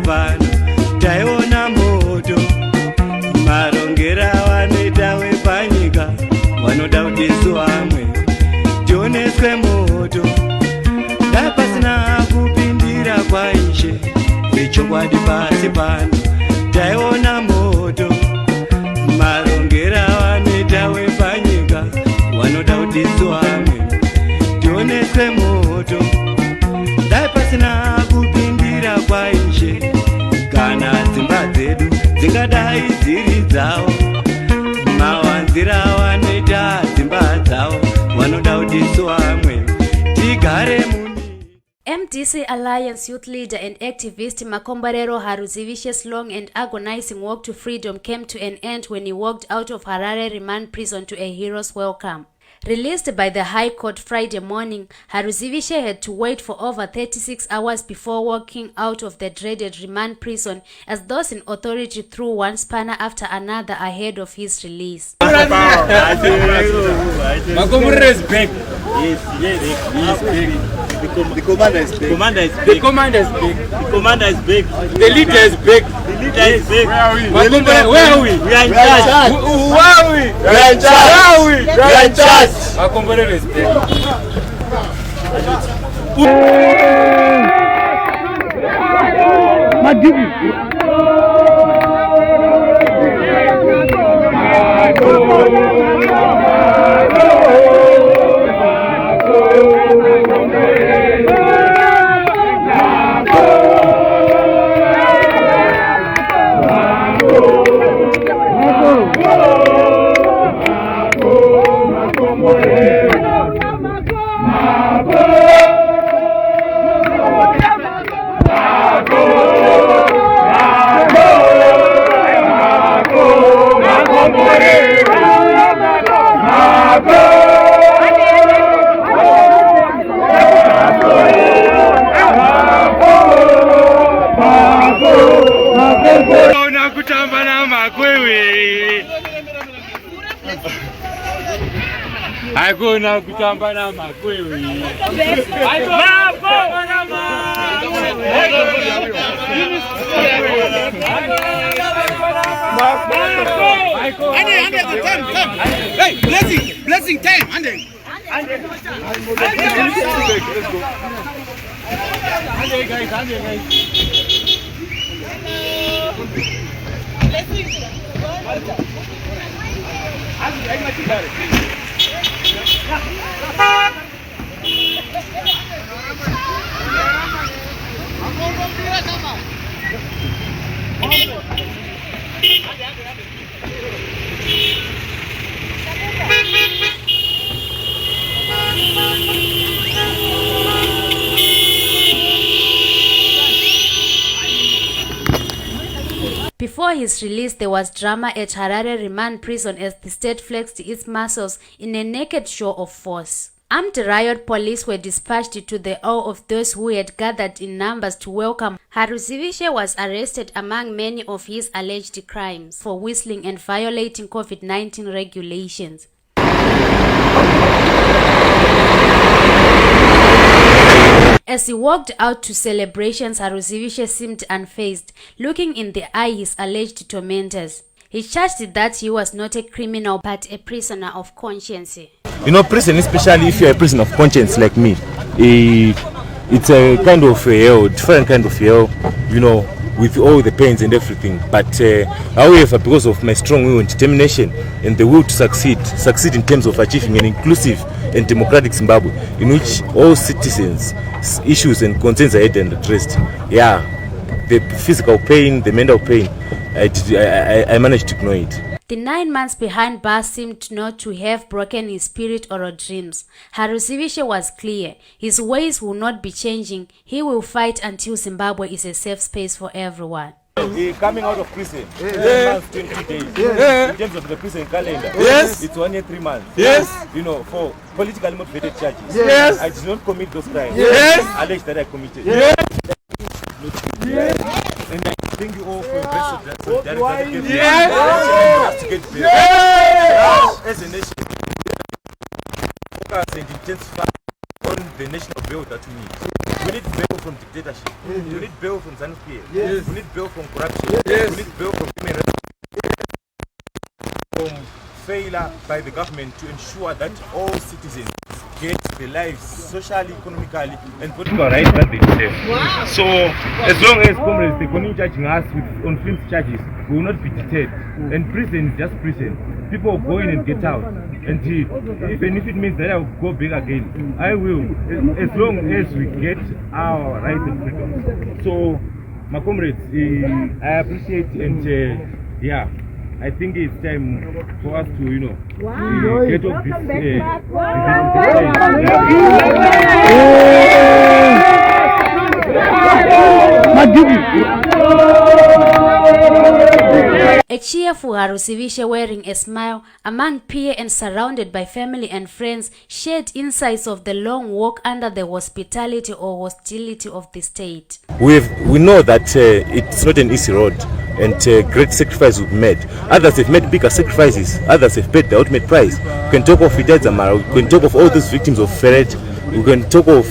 pasi pano taiona moto marongera vanoita wepanyika vanoda kudisu vamwe tioneswe moto dai pasina kupindira kwaishe vechokwadi pasi pano taiona moto marongera vanoita wepanyika vanoda kudisu vamwe tioneswe moto dai pasina kupindira kwaishe kana dzimba dzedu dzingadai dziri dzavo mawanzira vanoita dzimba dzavo vanoda kudisu vamwe tigare muni. MDC-Alliance youth leader and activist Mako Haruzivishe's long and agonizing walk to freedom came to an end when he walked out of Harare remand prison to a hero's welcome. Released by the High Court Friday morning, Haruzivishe had to wait for over 36 hours before walking out of the dreaded remand prison as those in authority threw one spanner after another ahead of his release. Makomurere is big. Yes, big. The commander is big. The commander is big. The commander is big. The commander is big. The leader is big. The leader is big. Where are we? Where are we? We are in charge. Who are we? We are in charge. Where are we? We are in charge. Makomurere is big. Hakuna kutamba na makwewe. Hey, blessing time. Ande guys. Before his release, there was drama at Harare remand prison as the state flexed its muscles in a naked show of force. Armed riot police were dispatched to the awe of those who had gathered in numbers to welcome. Haruzivishe was arrested among many of his alleged crimes for whistling and violating COVID-19 regulations. As he walked out to celebrations, Haruzivishe seemed unfazed, looking in the eye his alleged tormentors. He charged that he was not a criminal but a prisoner of conscience. You know, prison, especially if you're a prisoner of conscience like me, it's a kind of hell, different kind of hell, you know, with all the pains and everything. But however, because of my strong will and determination and the will to succeed in terms of achieving an inclusive and democratic Zimbabwe, in which all citizens' issues and concerns are addressed. Yeah, the physical pain, the mental pain, I managed to ignore it. The 9 months behind bars seemed not to have broken his spirit or dreams. Haruzivishe was clear. His ways will not be changing. He will fight until Zimbabwe is a safe space for everyone. Coming out of prison, 10 months, 20 days. In terms of the prison calendar, it's 1 year, 3 months. You know, for politically motivated charges. I did not commit those crimes. Alleged that I committed. And I thank you all for your best of solidarity. As a nation, focus and intensify on the national bill that we need. We need bail from dictatorship. We need bail from ZANU-PF. We need bail from corruption. We need bail from human rights. From failure by the government to ensure that all citizens get their lives socially, economically, and political rights that they deserve. Wow. So, as long as comrades they continue charging us with unfilmed charges, we will not be deterred. And prison is just prison. People will go in and get out. And even if it means that I will go back again, I will, as long as we get our rights and freedoms. So, my comrades, I appreciate and yeah. I think it's time for us to, get off this. A cheerful Harusivishe wearing a smile among peer and surrounded by family and friends shared insights of the long walk under the hospitality or hostility of the state. We know that it's not an easy road. And great sacrifices we've made. Others have made bigger sacrifices. Others have paid the ultimate price. We can talk of Zamara. We can talk of all those victims of Ferret. We can talk of,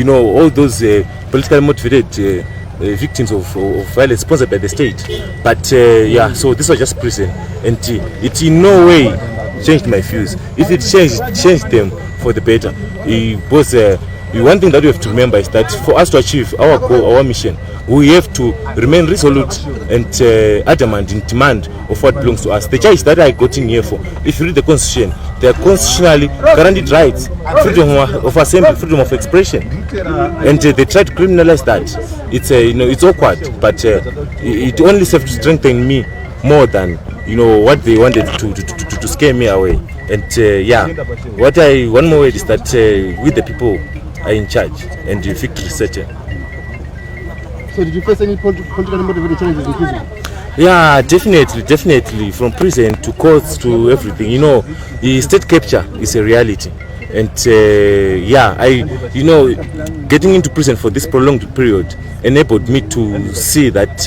all those politically motivated victims of violence sponsored by the state. But so this was just prison, and it in no way changed my views. If it changed them for the better. Because one thing that we have to remember is that for us to achieve our goal, our mission, we have to remain resolute and adamant in demand of what belongs to us. The charge that I got in here for, if you read the Constitution, they are constitutionally guaranteed rights, freedom of assembly, freedom of expression, and they try to criminalize that. It's it's awkward, but it only serves to strengthen me more than what they wanted to scare me away. And what one more word is that we the people are in charge and the victory certain. So did you face any political motivated challenges in prison? Yeah, definitely. From prison to courts to everything. The state capture is a reality. And getting into prison for this prolonged period enabled me to see that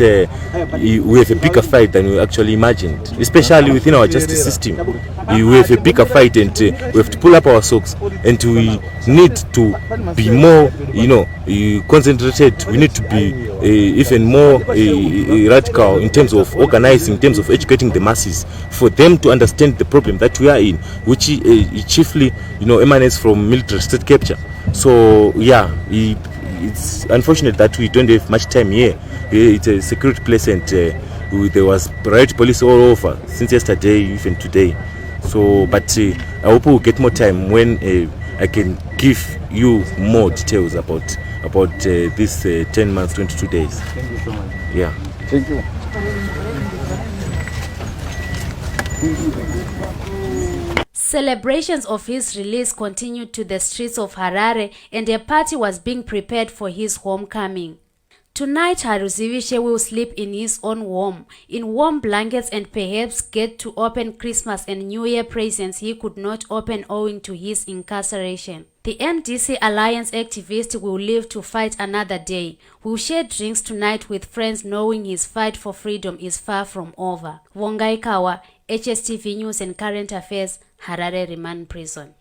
we have a bigger fight than we actually imagined, especially within our justice system. We have a bigger fight, and we have to pull up our socks, and we need to be more, concentrated. We need to be even more radical in terms of organizing, in terms of educating the masses, for them to understand the problem that we are in, which chiefly, emanates from military state capture. So it's unfortunate that we don't have much time here. It's a security place, and there was riot police all over since yesterday, even today. So, but I hope we'll get more time when I can give you more details about this 10 months, 22 days. Thank you so much. Yeah. Thank you. Celebrations of his release continued to the streets of Harare, and a party was being prepared for his homecoming. Tonight, Haruzivishe will sleep in his own home, in warm blankets, and perhaps get to open Christmas and New Year presents he could not open owing to his incarceration. The MDC-Alliance activist will live to fight another day. Will share drinks tonight with friends, knowing his fight for freedom is far from over. Vongaikawa, HSTV News and Current Affairs, Harare Remand Prison.